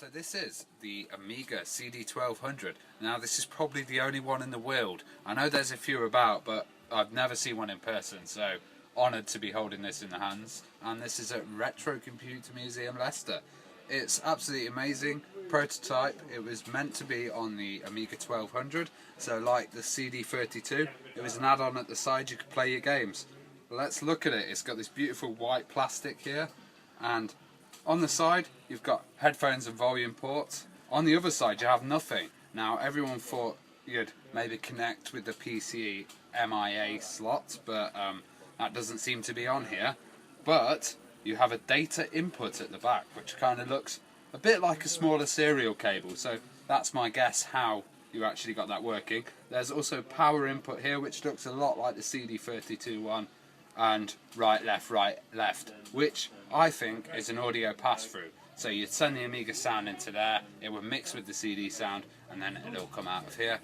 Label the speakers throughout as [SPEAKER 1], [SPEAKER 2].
[SPEAKER 1] So this is the Amiga CD1200. Now this is probably the only one in the world. I know there's a few about, but I've never seen one in person, so honoured to be holding this in the hands. And this is at Retro Computer Museum Leicester. It's absolutely amazing. Prototype. It was meant to be on the Amiga 1200, so like the CD32, it was an add-on at the side, you could play your games. Let's look at it. It's got this beautiful white plastic here, and on the side you've got headphones and volume ports. On the other side you have nothing. Now everyone thought you'd maybe connect with the PC MIA slot, but that doesn't seem to be on here. But you have a data input at the back, which kind of looks a bit like a smaller serial cable, so that's my guess how you actually got that working. There's also power input here, which looks a lot like the CD32 one, and right left, which I think is an audio pass-through. So you'd send the Amiga sound into there, it would mix with the CD sound, and then it'll come out of here.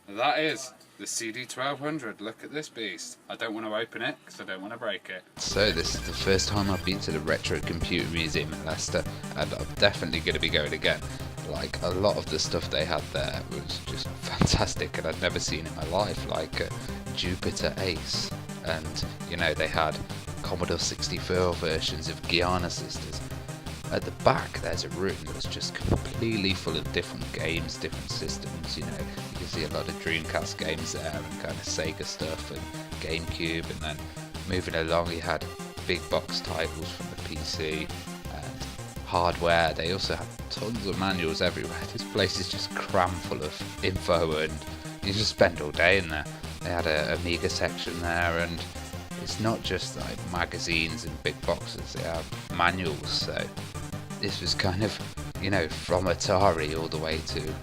[SPEAKER 1] That is the CD1200. Look at this beast. I don't want to open it because I don't want to break it.
[SPEAKER 2] So this is the first time I've been to the Retro Computer Museum in Leicester, and I'm definitely going to be going again. Like, a lot of the stuff they had there was just fantastic, and I'd never seen in my life, like Jupiter Ace, and you know, they had Commodore 64 versions of Guiana Sisters. At the back there's a room that's just completely full of different games, different systems. You know, you can see a lot of Dreamcast games there, and kind of Sega stuff and GameCube, and then moving along you had big box titles from the PC and hardware. They also had tons of manuals everywhere. This place is just crammed full of info, and you just spend all day in there. They had a Amiga section there, and it's not just like magazines and big boxes, they have manuals. So this was kind of, you know, from Atari all the way to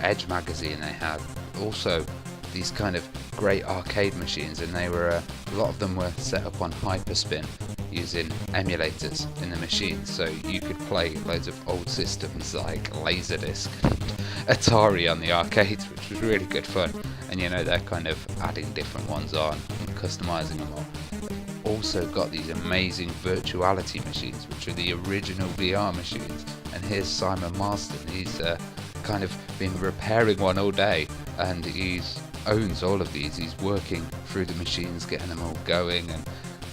[SPEAKER 2] Edge magazine. They had also these kind of great arcade machines, and they were a lot of them were set up on Hyperspin using emulators in the machine, so you could play loads of old systems like Laserdisc and Atari on the arcades, which was really good fun. And you know, they're kind of adding different ones on and customizing them all. Also got these amazing virtuality machines, which are the original VR machines. And here's Simon Marston. He's kind of been repairing one all day, and he owns all of these. He's working through the machines, getting them all going, and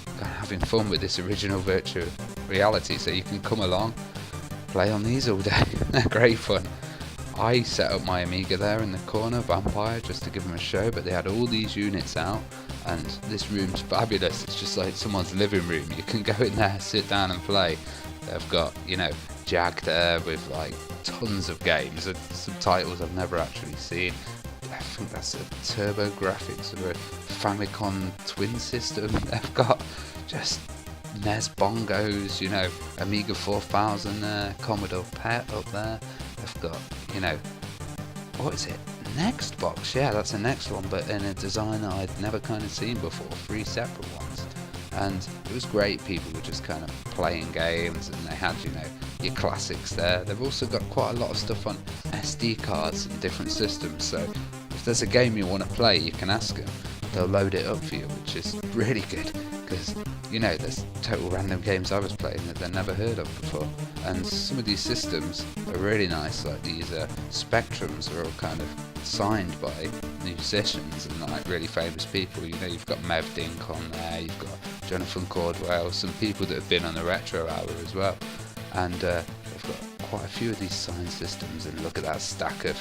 [SPEAKER 2] kind of having fun with this original virtual reality. So you can come along, play on these all day. They're great fun. I set up my Amiga there in the corner, Vampire, just to give them a show, but they had all these units out, and this room's fabulous. It's just like someone's living room. You can go in there, sit down and play. They've got, you know, Jag there with like tons of games and some titles I've never actually seen. I think that's a Turbo Graphics or a Famicom Twin System. They've got just NES bongos, you know, Amiga 4000 there, Commodore PET up there. They've got, you know, what is it? Next box, yeah, that's the next one, but in a design that I'd never kind of seen before, 3 separate ones. And it was great. People were just kind of playing games, and they had, you know, your classics there. They've also got quite a lot of stuff on SD cards and different systems, so if there's a game you want to play, you can ask them. They'll load it up for you, which is really good, because, you know, there's total random games I was playing that they'd never heard of before. And some of these systems are really nice, like these Spectrums are all kind of signed by musicians and like really famous people. You know, you've got Mev Dink on there, you've got Jonathan Cordwell, some people that have been on the Retro Hour as well. And they've got quite a few of these signed systems, and look at that stack of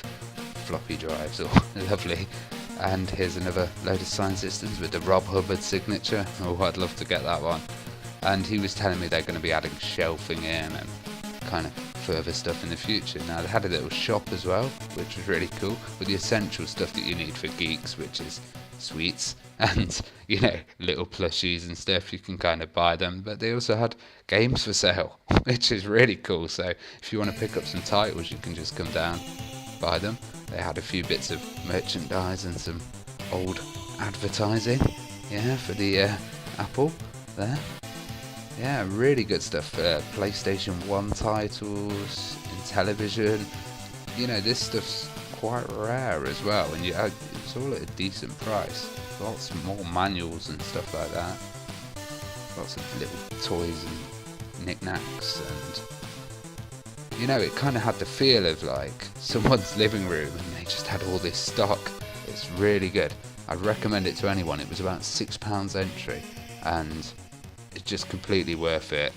[SPEAKER 2] floppy drives, all lovely. And here's another load of signed systems with the Rob Hubbard signature. Oh, I'd love to get that one. And he was telling me they're going to be adding shelving in and kind of further stuff in the future. Now, they had a little shop as well, which was really cool, with the essential stuff that you need for geeks, which is sweets and, you know, little plushies and stuff. You can kind of buy them, but they also had games for sale, which is really cool. So if you want to pick up some titles, you can just come down, buy them. They had a few bits of merchandise and some old advertising, yeah, for the Apple there. Yeah, really good stuff. PlayStation 1 titles, in television. You know, this stuff's quite rare as well, and it's all at a decent price. Lots more manuals and stuff like that. Lots of little toys and knickknacks, and you know, it kind of had the feel of like someone's living room and they just had all this stock. It's really good. I'd recommend it to anyone. It was about £6 entry and it's just completely worth it.